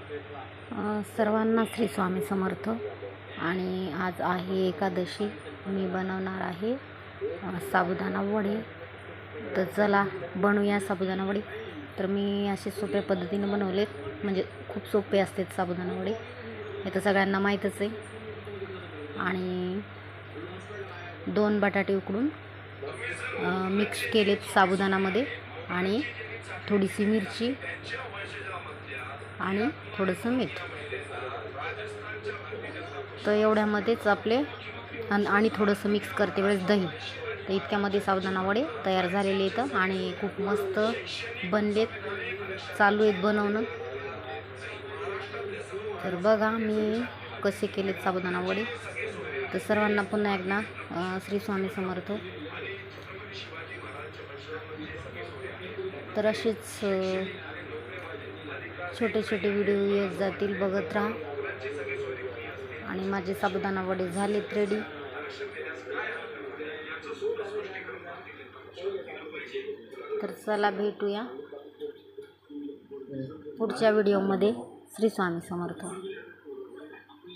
सर्वांना श्री स्वामी समर्थ। आणि आज आहे एकादशी। मी बनवणार आहे साबुदाणा वडे। तर चला बनवूया साबुदाणा वडे। तर मी असे सोप्या पद्धतीने बनवलेत, म्हणजे खूप सोपे असतात साबुदाणा वडे, हे तर सगळ्यांना माहीतच आहे। आणि 2 बटाटे उकडून मिक्स केलेत साबुदाणामध्ये, आणि थोडीशी मिरची आणि थोडंसं मीठ, तर एवढ्यामध्येच आपले आणि थोडंसं मिक्स करते वेळेस दही, तर इतक्यामध्ये साबुदाणा वडे तयार झालेले आहेत आणि खूप मस्त बनलेत, चालू आहेत बनवणं। तर बघा मी कसे केलेत साबुदाणा वडे। तर सर्वांना पुन्हा एकदा श्री स्वामी समर्थ। तर असेच छोटे छोटे व्हिडिओ येत जातील, बघत राहा। आणि माझे साबुदाणा वडे झालेत रेडी। तर चला भेटूया पुढच्या व्हिडिओमध्ये। श्री स्वामी समर्थ।